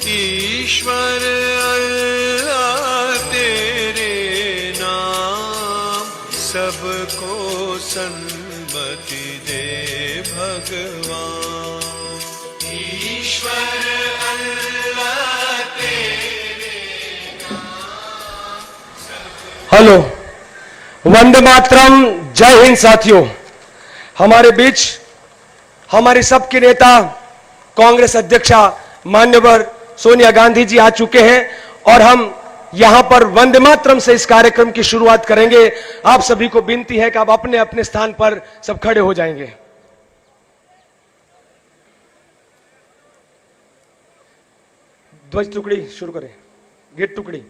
ईश्वर अल्लाह तेरे नाम, सबको सन्मति दे भगवान। ईश्वर अल्लाह तेरे नाम। हेलो, वंदे मातरम, जय हिंद। साथियों, हमारे बीच हमारी सबकी नेता कांग्रेस अध्यक्षा मान्यवर सोनिया गांधी जी आ चुके हैं और हम यहां पर वंदे मातरम से इस कार्यक्रम की शुरुआत करेंगे। आप सभी को विनती है कि आप अपने अपने स्थान पर सब खड़े हो जाएंगे। ध्वज टुकड़ी शुरू करें, गेट टुकड़ी।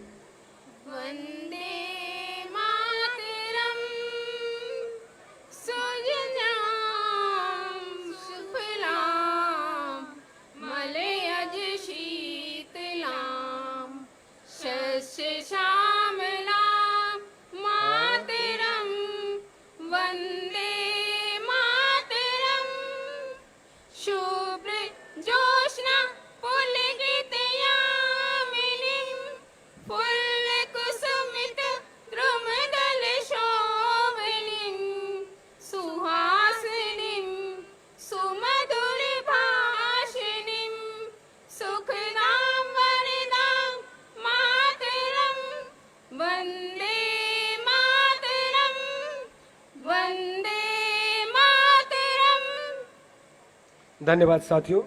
धन्यवाद साथियों।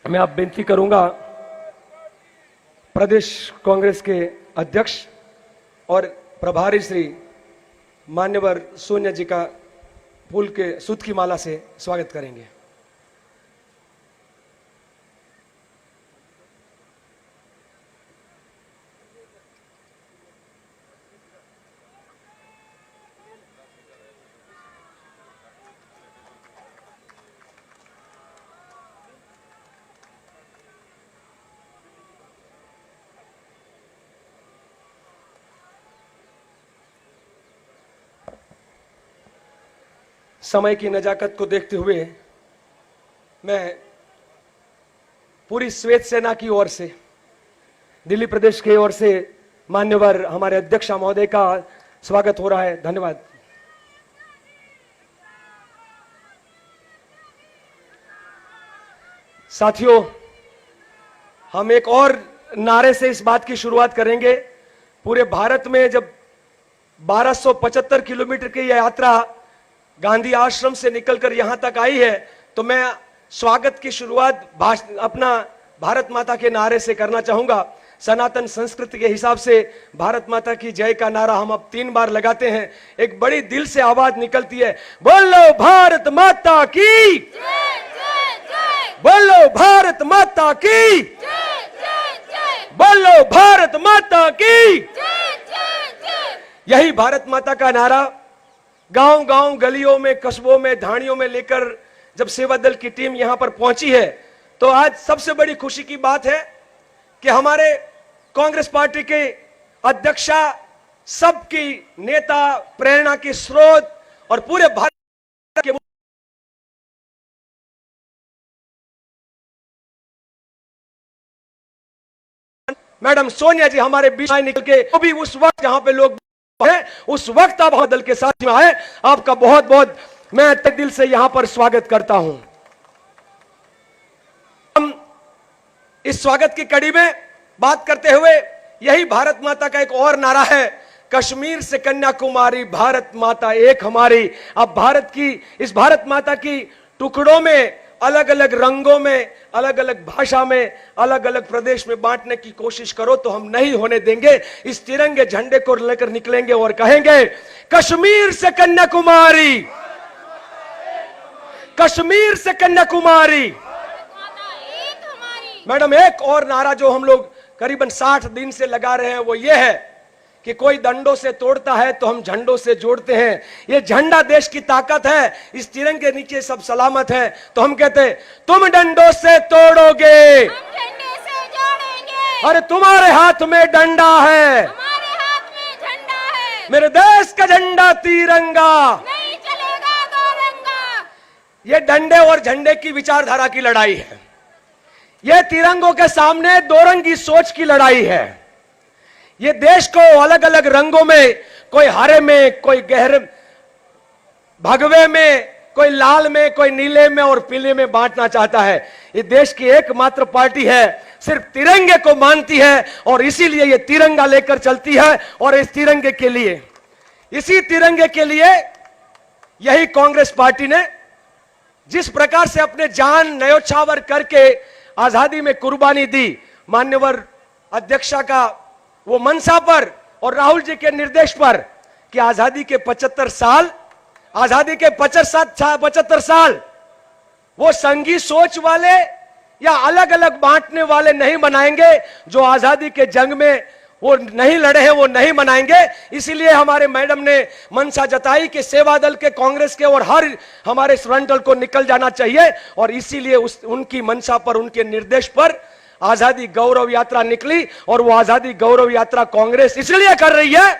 मैं आप विनती करूंगा प्रदेश कांग्रेस के अध्यक्ष और प्रभारी श्री मान्यवर सोनिया जी का फूल के सूत की माला से स्वागत करेंगे। समय की नजाकत को देखते हुए मैं पूरी श्वेत सेना की ओर से, दिल्ली प्रदेश की ओर से मान्यवर हमारे अध्यक्ष महोदय का स्वागत हो रहा है। धन्यवाद। साथियों, हम एक और नारे से इस बात की शुरुआत करेंगे। पूरे भारत में जब 1275 किलोमीटर की यह यात्रा गांधी आश्रम से निकलकर यहां तक आई है, तो मैं स्वागत की शुरुआत अपना भारत माता के नारे से करना चाहूंगा। सनातन संस्कृति के हिसाब से भारत माता की जय का नारा हम अब 3 बार लगाते हैं। एक बड़ी दिल से आवाज निकलती है, बोलो भारत माता की, बोलो भारत माता की, बोलो भारत माता की। यही भारत माता का नारा गांव गांव, गलियों में, कस्बों में, ढाणियों में लेकर जब सेवा दल की टीम यहां पर पहुंची है, तो आज सबसे बड़ी खुशी की बात है कि हमारे कांग्रेस पार्टी के अध्यक्षा, सबकी नेता, प्रेरणा की स्रोत और पूरे भारत के मैडम सोनिया जी हमारे बीच निकल के, वो भी उस वक्त जहां पे लोग है, उस वक्त आप दल के साथ में आए। आपका बहुत बहुत मैं तहे दिल से यहां पर स्वागत करता हूं। हम इस स्वागत की कड़ी में बात करते हुए यही भारत माता का एक और नारा है, कश्मीर से कन्याकुमारी भारत माता एक हमारी। अब भारत की, इस भारत माता की टुकड़ों में, अलग अलग रंगों में, अलग अलग भाषा में, अलग अलग प्रदेश में बांटने की कोशिश करो तो हम नहीं होने देंगे। इस तिरंगे झंडे को लेकर निकलेंगे और कहेंगे, कश्मीर से कन्याकुमारी, कश्मीर से कन्याकुमारी। मैडम, एक और नारा जो हम लोग करीबन 60 दिन से लगा रहे हैं वो ये है कि कोई डंडों से तोड़ता है तो हम झंडों से जोड़ते हैं। ये झंडा देश की ताकत है, इस तिरंगे के नीचे सब सलामत है। तो हम कहते हैं, तुम डंडों से तोड़ोगे, हम झंडे से जोड़ेंगे। अरे तुम्हारे हाथ में डंडा है, हमारे हाथ में झंडा है। मेरे देश का झंडा तिरंगा, नहीं चलेगा दो रंगा। ये डंडे और झंडे की विचारधारा की लड़ाई है। यह तिरंगों के सामने दो रंगी सोच की लड़ाई है। यह देश को अलग अलग रंगों में, कोई हरे में, कोई गहरे भगवे में, कोई लाल में, कोई नीले में और पीले में बांटना चाहता है। ये देश की एकमात्र पार्टी है, सिर्फ तिरंगे को मानती है और इसीलिए ये तिरंगा लेकर चलती है। और इस तिरंगे के लिए, इसी तिरंगे के लिए यही कांग्रेस पार्टी ने जिस प्रकार से अपने जान न्योछावर करके आजादी में कुर्बानी दी, मान्यवर अध्यक्षा का वो मनसा पर और राहुल जी के निर्देश पर कि आजादी के 75 साल, आजादी के 75 साल वो संघी सोच वाले या अलग अलग बांटने वाले नहीं मनाएंगे। जो आजादी के जंग में वो नहीं लड़े हैं वो नहीं मनाएंगे। इसीलिए हमारे मैडम ने मनसा जताई कि सेवा दल के, कांग्रेस के और हर हमारे फ्रंटल को निकल जाना चाहिए। और इसीलिए उनकी मनसा पर, उनके निर्देश पर आजादी गौरव यात्रा निकली। और वो आजादी गौरव यात्रा कांग्रेस इसलिए कर रही है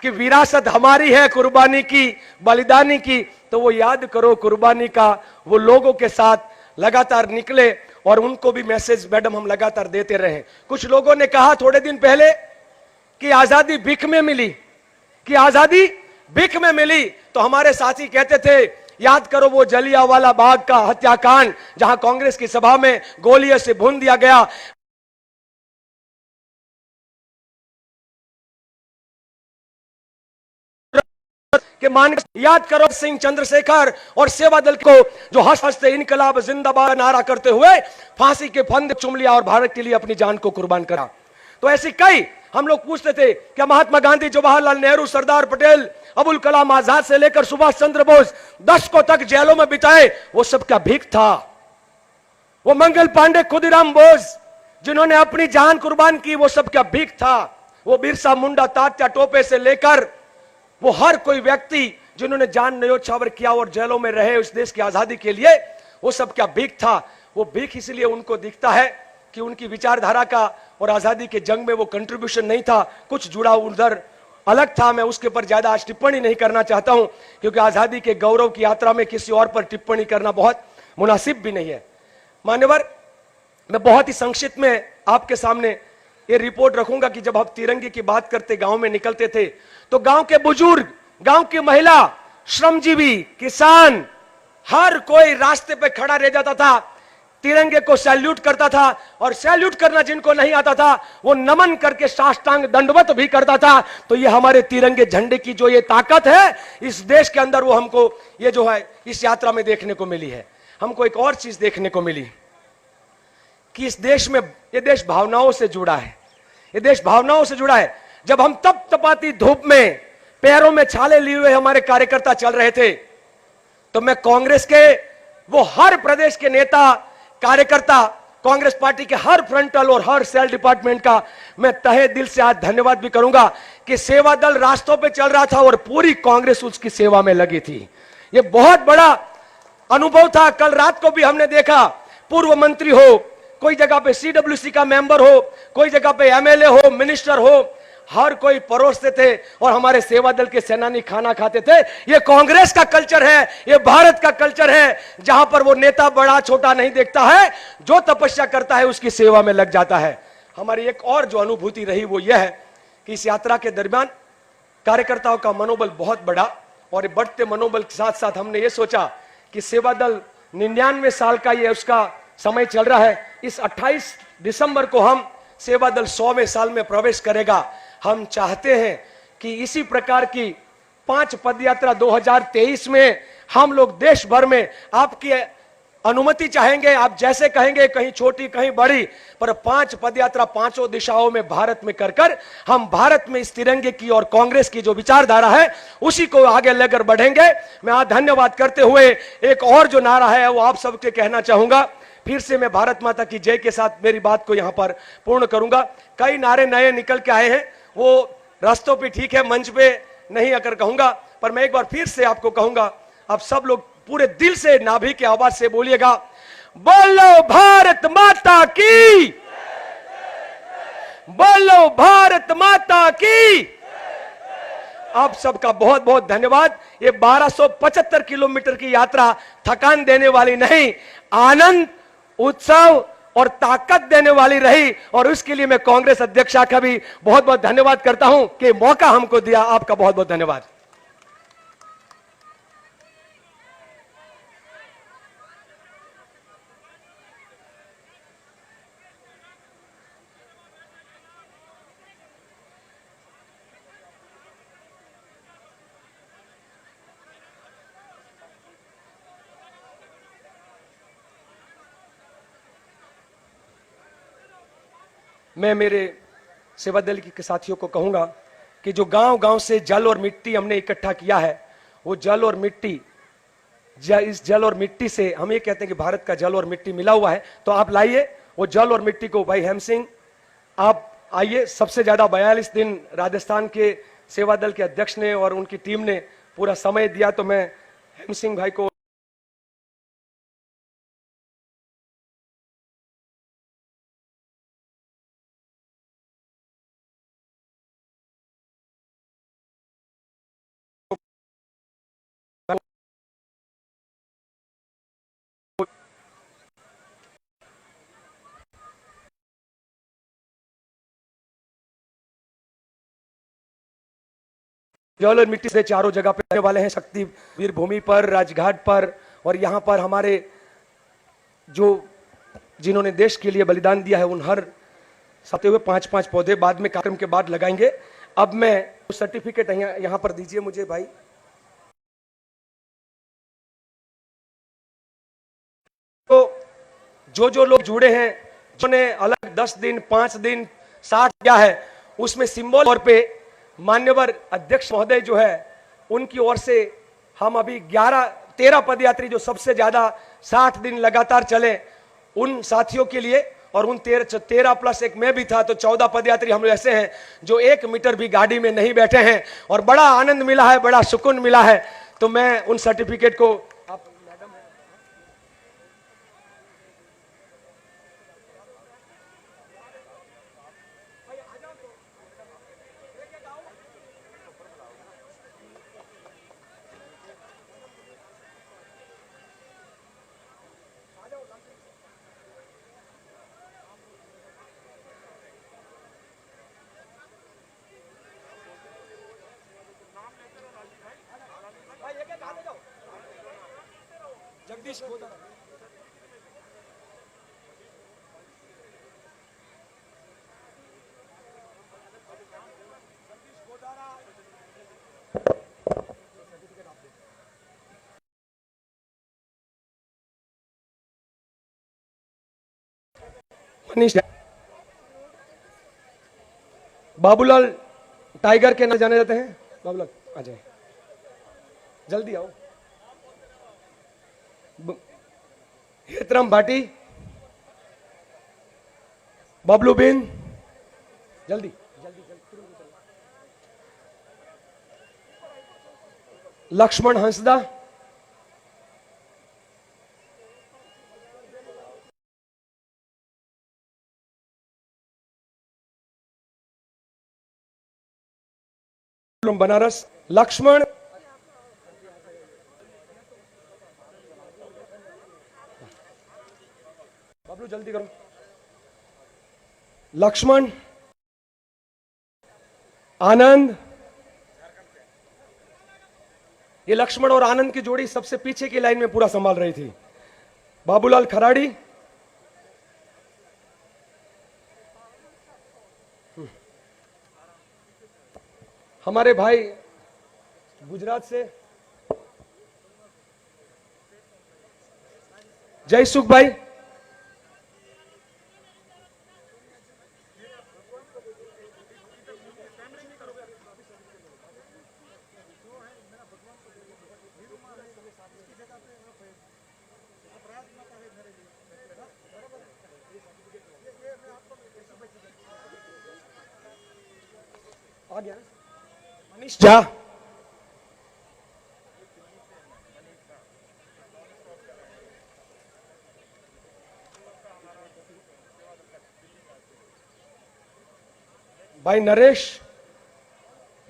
कि विरासत हमारी है कुर्बानी की, बलिदानी की। तो वो याद करो कुर्बानी का, वो लोगों के साथ लगातार निकले और उनको भी मैसेज मैडम हम लगातार देते रहे। कुछ लोगों ने कहा थोड़े दिन पहले कि आजादी भीख में मिली, कि आजादी भीख में मिली। तो हमारे साथी कहते थे याद करो वो जलियांवाला बाग का हत्याकांड, जहां कांग्रेस की सभा में गोलियों से भून दिया गया। कि मान याद करो सिंह चंद्रशेखर और सेवा दल को जो हंस हंसते इनकलाब जिंदाबाद नारा करते हुए फांसी के फंदे चूम लिया और भारत के लिए अपनी जान को कुर्बान करा। तो ऐसी कई हम लोग पूछते थे कि महात्मा गांधी, जवाहरलाल नेहरू, सरदार पटेल, अबुल कलाम आजाद से लेकर सुभाष चंद्र बोस दशकों तक जेलों में बिताए, वो सब क्या भीख था? वो मंगल पांडे, खुदीराम बोस जिन्होंने अपनी जान कुर्बान की, वो सब क्या भीख था? वो बिरसा मुंडा, तात्या टोपे से लेकर वो हर कोई व्यक्ति जिन्होंने जान न्योछावर किया और जेलों में रहे इस देश की आजादी के लिए, वो सब क्या भीख था? वो भीख इसलिए उनको दिखता है कि उनकी विचारधारा का और आजादी के जंग में वो कंट्रीब्यूशन नहीं था, कुछ जुड़ा उधर अलग था। मैं उसके ऊपर ज्यादा आज टिप्पणी नहीं करना चाहता हूं, क्योंकि आजादी के गौरव की यात्रा में किसी और पर टिप्पणी करना बहुत मुनासिब भी नहीं है। मान्यवर, मैं बहुत ही संक्षिप्त में आपके सामने ये रिपोर्ट रखूंगा कि जब हम तिरंगे की बात करते, गांव में निकलते थे, तो गांव के बुजुर्ग, गांव की महिला, श्रमजीवी, किसान, हर कोई रास्ते पे खड़ा रह जाता था, तिरंगे को सैल्यूट करता था। और सैल्यूट करना जिनको नहीं आता था वो नमन करके साष्टांग दंडवत भी करता था। तो ये हमारे तिरंगे झंडे की जो ये ताकत है इस देश के अंदर, वो हमको ये जो है इस यात्रा में देखने को मिली है। हमको एक और चीज देखने को मिली कि इस देश में, ये देश भावनाओं से जुड़ा है, ये देश भावनाओं से जुड़ा है। जब हम तप तपाती धूप में पैरों में छाले लिए हुए हमारे कार्यकर्ता चल रहे थे, तो मैं कांग्रेस के वो हर प्रदेश के नेता, कार्यकर्ता, कांग्रेस पार्टी के हर फ्रंटल और हर सेल डिपार्टमेंट का मैं तहे दिल से आज धन्यवाद भी करूंगा कि सेवा दल रास्तों पे चल रहा था और पूरी कांग्रेस उसकी सेवा में लगी थी। ये बहुत बड़ा अनुभव था। कल रात को भी हमने देखा, पूर्व मंत्री हो, कोई जगह पे सीडब्ल्यूसी का मेंबर हो, कोई जगह पे एमएलए हो, मिनिस्टर हो, हर कोई परोसते थे और हमारे सेवा दल के सेनानी खाना खाते थे। ये कांग्रेस का कल्चर है, ये भारत का कल्चर है, जहां पर वो नेता बड़ा छोटा नहीं देखता है, जो तपस्या करता है उसकी सेवा में लग जाता है। हमारी एक और जो अनुभूति रही वो यह है कि इस यात्रा के दरमियान कार्यकर्ताओं का मनोबल बहुत बढ़ा और बढ़ते मनोबल के साथ साथ हमने ये सोचा कि सेवा दल 99 साल का ये उसका समय चल रहा है। इस 28 दिसंबर को हम सेवा दल 100वें साल में प्रवेश करेगा। हम चाहते हैं कि इसी प्रकार की 5 पदयात्रा 2023 में हम लोग देश भर में आपकी अनुमति चाहेंगे, आप जैसे कहेंगे, कहीं छोटी कहीं बड़ी, पर 5 पदयात्रा 5 दिशाओं में भारत में कर हम भारत में इस तिरंगे की और कांग्रेस की जो विचारधारा है उसी को आगे लेकर बढ़ेंगे। मैं आज धन्यवाद करते हुए एक और जो नारा है वो आप सबके कहना चाहूंगा। फिर से मैं भारत माता की जय के साथ मेरी बात को यहां पर पूर्ण करूंगा। कई नारे नए निकल के आए हैं, वो रास्तों पे ठीक है, मंच पे नहीं आकर कहूंगा, पर मैं एक बार फिर से आपको कहूंगा, आप सब लोग पूरे दिल से नाभि की आवाज से बोलिएगा, बोलो भारत माता की, बोलो भारत माता की। आप सबका बहुत बहुत धन्यवाद। ये 1275 किलोमीटर की यात्रा थकान देने वाली नहीं, आनंद, उत्सव और ताकत देने वाली रही, और उसके लिए मैं कांग्रेस अध्यक्षा का भी बहुत बहुत धन्यवाद करता हूं कि मौका हमको दिया। आपका बहुत बहुत धन्यवाद। मैं मेरे सेवा दल के साथियों को कहूंगा कि जो गांव गांव से जल और मिट्टी हमने इकट्ठा किया है, वो जल और मिट्टी, इस जल और मिट्टी से हम ये कहते हैं कि भारत का जल और मिट्टी मिला हुआ है, तो आप लाइए वो जल और मिट्टी को। भाई हेम सिंह, आप आइए। सबसे ज्यादा 42 दिन राजस्थान के सेवा दल के अध्यक्ष ने और उनकी टीम ने पूरा समय दिया, तो मैं हेम सिंह भाई को जल और मिट्टी से चारों जगह पे वाले हैं, शक्ति वीर भूमि पर, राजघाट पर, और यहां पर हमारे जो जिन्होंने देश के लिए बलिदान दिया है, उन हर सते हुए 5-5 पौधे बाद में कार्यक्रम के बाद लगाएंगे। अब मैं सर्टिफिकेट यहां पर दीजिए मुझे भाई। तो जो लोग जुड़े हैं, जिन्होंने अलग 10 दिन, 5 दिन, 60 किया है, उसमें सिंबल तौर पे मान्यवर अध्यक्ष महोदय जो है, उनकी ओर से हम अभी 13 पदयात्री जो सबसे ज्यादा 60 दिन लगातार चले, उन साथियों के लिए, और उन 13 प्लस एक मैं भी था, तो 14 पदयात्री हम ऐसे हैं जो 1 मीटर भी गाड़ी में नहीं बैठे हैं, और बड़ा आनंद मिला है, बड़ा सुकून मिला है। तो मैं उन सर्टिफिकेट को आप मैडम है, जगदीश गोदारा। मनीष बाबूलाल टाइगर के नाम जाने जाते हैं। बाबूलाल आ जाए, जल्दी आओ। हेतराम भाटी, बबलू बेन, जल्दी जल्दी जल्दी। लक्ष्मण हंसदा, बनारस। लक्ष्मण बबलू जल्दी करो। लक्ष्मण, आनंद, ये लक्ष्मण और आनंद की जोड़ी सबसे पीछे की लाइन में पूरा संभाल रही थी। बाबूलाल खराड़ी, हमारे भाई गुजरात से जयसुख भाई, आ गया मनीष झा, भाई नरेश,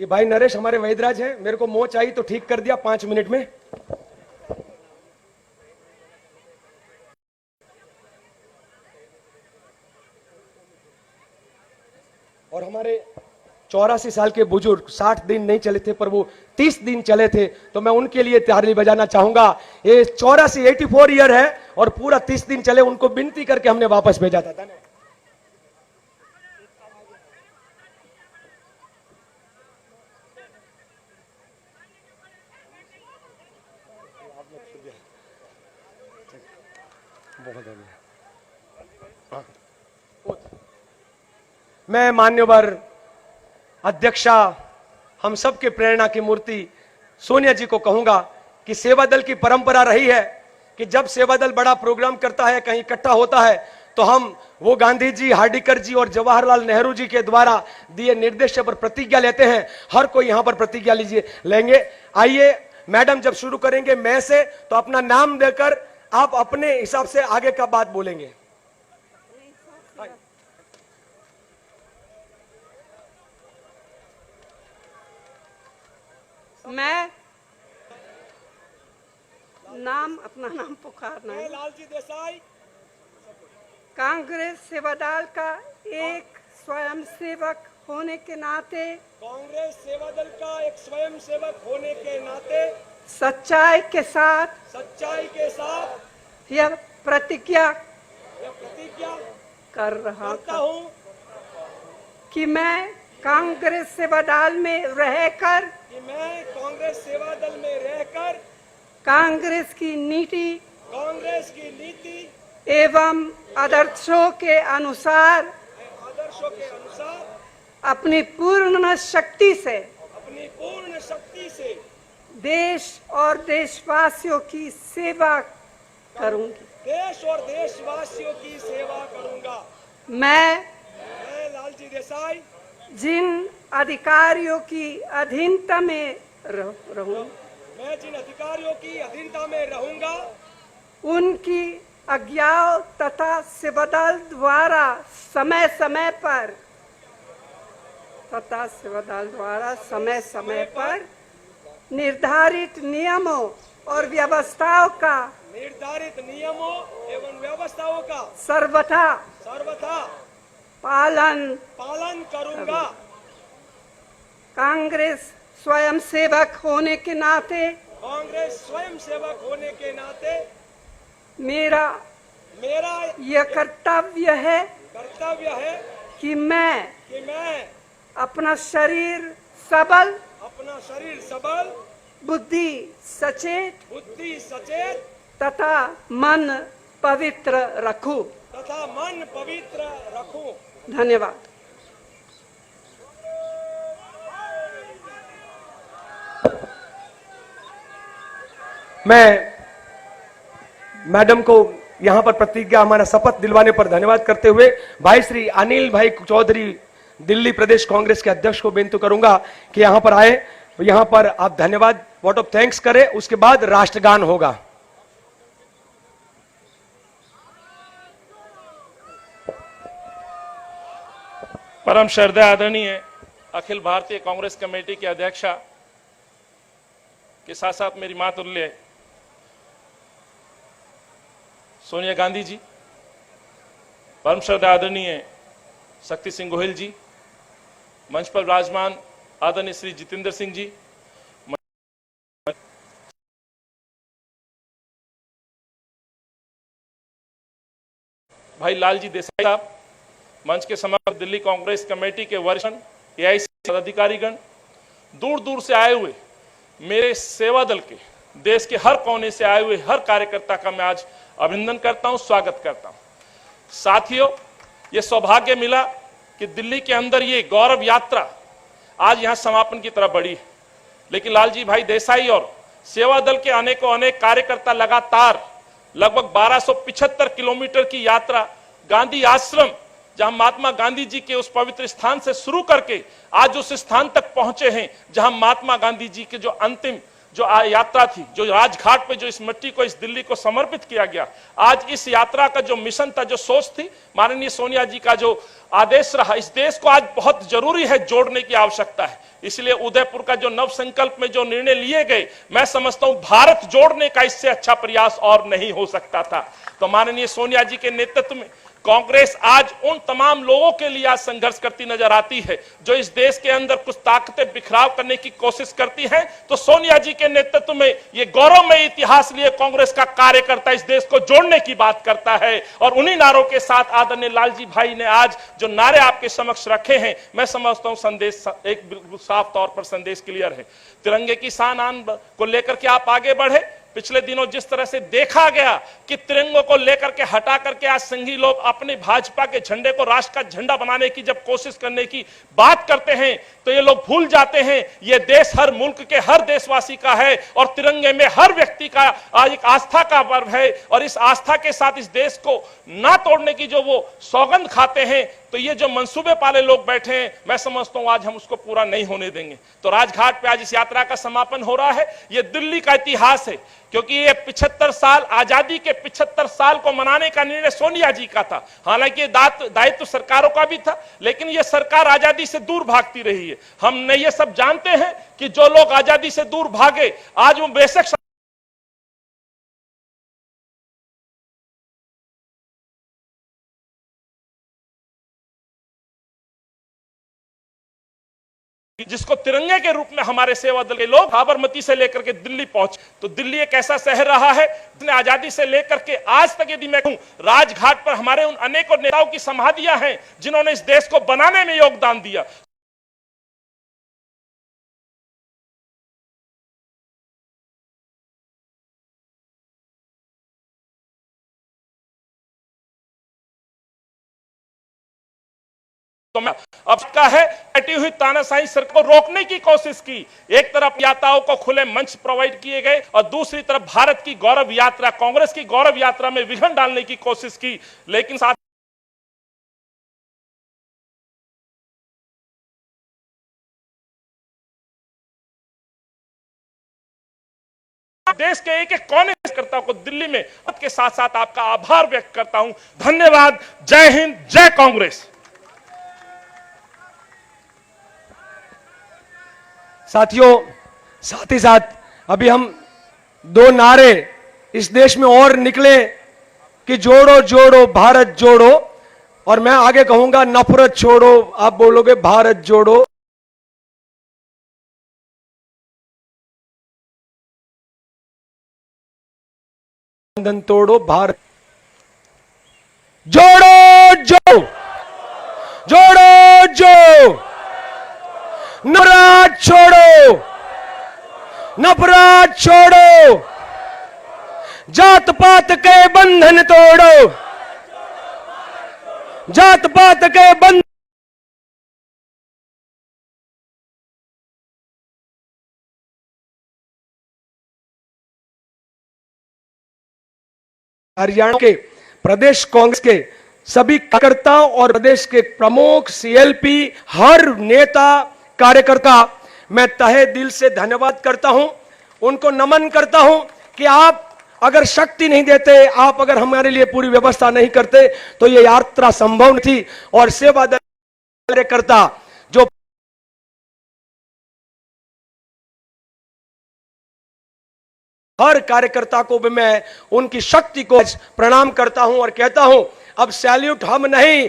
ये भाई नरेश हमारे वैदराज हैं। मेरे को मोच आई तो ठीक कर दिया 5 मिनट में। और हमारे 84 साल के बुजुर्ग 60 दिन नहीं चले थे पर वो 30 दिन चले थे, तो मैं उनके लिए ताली बजाना चाहूंगा। ये 84 ईयर है और पूरा 30 दिन चले, उनको विनती करके हमने वापस भेजा था। धन्यवाद। मैं मान्यवर अध्यक्षा, हम सब के प्रेरणा की मूर्ति सोनिया जी को कहूंगा कि सेवा दल की परंपरा रही है कि जब सेवा दल बड़ा प्रोग्राम करता है, कहीं इकट्ठा होता है, तो हम वो गांधी जी, हार्डिकर जी और जवाहरलाल नेहरू जी के द्वारा दिए निर्देश पर प्रतिज्ञा लेते हैं। हर कोई यहां पर प्रतिज्ञा लेंगे। आइए मैडम जब शुरू करेंगे मैं से, तो अपना नाम देकर आप अपने हिसाब से आगे का बात बोलेंगे। मैं अपना नाम पुकारना है। लालजी देसाई, कांग्रेस सेवादल का एक स्वयंसेवक होने के नाते, कांग्रेस सेवा दल का एक स्वयंसेवक होने के नाते सच्चाई के साथ यह प्रतिज्ञा कर रहा करता था हूं कि मैं कांग्रेस सेवादल में रहकर कांग्रेस की नीति एवं आदर्शों के अनुसार अपनी पूर्ण शक्ति से देश और देशवासियों की सेवा करूंगी। मैं लालजी देसाई जिन अधिकारियों की अधीनता में रहूंगा, मैं जिन अधिकारियों की अधीनता में रहूंगा, उनकी आज्ञाओं तथा सेवादल द्वारा समय समय पर निर्धारित नियमों और व्यवस्थाओं का सर्वथा पालन करूंगा। कांग्रेस स्वयंसेवक होने के नाते मेरा यह कर्तव्य है कि मैं अपना शरीर सबल, बुद्धि सचेत तथा मन पवित्र रखूं। धन्यवाद। मैं मैडम को यहां पर प्रतिज्ञा, हमारा शपथ दिलवाने पर धन्यवाद करते हुए भाई श्री अनिल भाई चौधरी, दिल्ली प्रदेश कांग्रेस के अध्यक्ष को बेनती करूंगा कि यहां पर आए, यहां पर आप धन्यवाद वोट ऑफ थैंक्स करें। उसके बाद राष्ट्रगान होगा। परम श्रद्धा आदरणीय अखिल भारतीय कांग्रेस कमेटी के अध्यक्षा के साथ साथ मेरी मातुल्य सोनिया गांधी जी, परम श्रद्धा आदरणीय शक्ति सिंह गोहिल जी, मंच पर विराजमान आदरणीय श्री जितेंद्र सिंह जी, भाई लालजी देसाई साहब, मंच के समग्र दिल्ली कांग्रेस कमेटी के वरिष्ठ एआईसी पदाधिकारीगण, दूर दूर से आए हुए मेरे सेवा दल के देश के हर कोने से आए हुए हर कार्यकर्ता का मैं आज अभिनंदन करता हूं, स्वागत करता हूं। साथियों, ये सौभाग्य मिला कि दिल्ली के अंदर ये गौरव यात्रा आज यहां समापन की तरफ बढ़ी है, लेकिन लालजी भाई देसाई और सेवा दल के अनेकों अनेक कार्यकर्ता लगातार लगभग 1275 किलोमीटर की यात्रा गांधी आश्रम, जहां महात्मा गांधी जी के उस पवित्र स्थान से शुरू करके आज उस स्थान तक पहुंचे हैं जहां महात्मा गांधी जी के जो अंतिम जो यात्रा थी, जो राजघाट पे जो इस मिट्टी को, इस दिल्ली को समर्पित किया गया। आज इस यात्रा का जो मिशन था, जो सोच थी, माननीय सोनिया जी का जो आदेश रहा, इस देश को आज बहुत जरूरी है, जोड़ने की आवश्यकता है। इसलिए उदयपुर का जो नव संकल्प में जो निर्णय लिए गए, मैं समझता हूं भारत जोड़ने का इससे अच्छा प्रयास और नहीं हो सकता था। तो माननीय सोनिया जी के नेतृत्व में कांग्रेस आज उन तमाम लोगों के लिए आज संघर्ष करती नजर आती है जो इस देश के अंदर कुछ ताकतें बिखराव करने की कोशिश करती हैं। तो सोनिया जी के नेतृत्व में ये गौरवमय इतिहास लिए कांग्रेस का कार्यकर्ता इस देश को जोड़ने की बात करता है। और उन्हीं नारों के साथ आदरणीय लालजी भाई ने आज जो नारे आपके समक्ष रखे हैं, मैं समझता हूं संदेश एक बिल्कुल साफ तौर पर संदेश क्लियर है। तिरंगे की शान आन को लेकर के आप आगे बढ़े। पिछले दिनों जिस तरह से देखा गया कि तिरंगों को लेकर के हटा करके आज संघी लोग अपने भाजपा के झंडे को राष्ट्र का झंडा बनाने की जब कोशिश करने की बात करते हैं तो ये लोग भूल जाते हैं ये देश हर मुल्क के हर देशवासी का है और तिरंगे में हर व्यक्ति का एक आस्था का पर्व है। और इस आस्था के साथ इस देश को ना तोड़ने की जो वो सौगंध खाते हैं, तो ये जो मंसूबे पाले लोग बैठे हैं, मैं समझता हूं आज हम उसको पूरा नहीं होने देंगे। तो राजघाट पे आज इस यात्रा का समापन हो रहा है। ये दिल्ली का इतिहास है, क्योंकि ये 75 साल आजादी के 75 साल को मनाने का निर्णय सोनिया जी का था। हालांकि दायित्व सरकारों का भी था, लेकिन ये सरकार आजादी से दूर भागती रही है। हम ये सब जानते हैं कि जो लोग आजादी से दूर भागे आज वो बेशक जिसको तिरंगे के रूप में हमारे सेवा दल के लोग साबरमती से लेकर के दिल्ली पहुंचे। तो दिल्ली एक ऐसा शहर रहा है जिसने आजादी से लेकर के आज तक, यदि मैं कहूं, राजघाट पर हमारे उन अनेकों नेताओं की समाधियां हैं जिन्होंने इस देश को बनाने में योगदान दिया। तो मैं अब का है हटी हुई तानाशाही सरकार को रोकने की कोशिश की। एक तरफ यात्राओं को खुले मंच प्रोवाइड किए गए और दूसरी तरफ भारत की गौरव यात्रा, कांग्रेस की गौरव यात्रा में विघ्न डालने की कोशिश की। लेकिन साथ देश के एक एक कोने करता को दिल्ली में के साथ साथ आपका आभार व्यक्त करता हूं। धन्यवाद। जय हिंद, जय कांग्रेस। साथियों, साथ ही साथ अभी हम दो नारे इस देश में और निकले कि जोड़ो जोड़ो भारत जोड़ो, और मैं आगे कहूंगा नफरत छोड़ो, आप बोलोगे भारत जोड़ो। बंधन तोड़ो, भारत जोड़ो जो, जोड़ो जो, नफरत छोड़ो, नफरत छोड़ो, जात पात के बंधन तोड़ो, जात पात के बंधन। हरियाणा के प्रदेश कांग्रेस के सभी कार्यकर्ता और प्रदेश के प्रमुख सीएलपी हर नेता कार्यकर्ता, मैं तहे दिल से धन्यवाद करता हूं, उनको नमन करता हूं कि आप अगर शक्ति नहीं देते, आप अगर हमारे लिए पूरी व्यवस्था नहीं करते तो ये यात्रा संभव नहीं थी। और सेवा दल कार्यकर्ता जो हर कार्यकर्ता को भी मैं उनकी शक्ति को प्रणाम करता हूं और कहता हूं अब सैल्यूट हम नहीं,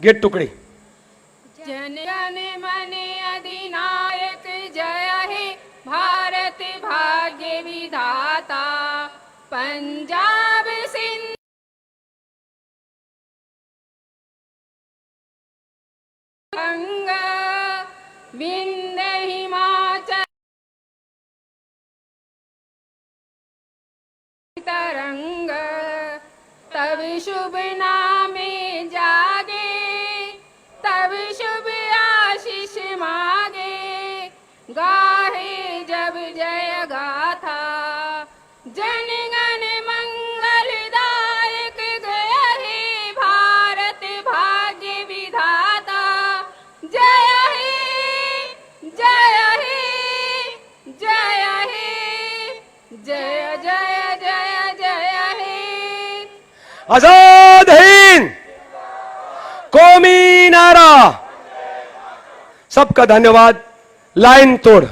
गेट टुकड़ी। जन गण मन अधिनायक जय हे भारत भाग्य विधाता, पंजाब सिंध गंगा विंध्य हिमाचल तरंग, तब शुभ नामे जागे, तब शुभ आशीष मागे, गाहे जब जय गाथा, जन गण मंगलदायक गय हे भारत भाग्य विधाता, जय हे जय हे जय हे जय जय जय जय हे। आजाद हिंद, कौमी नारा। सबका धन्यवाद। लाइन तोड़।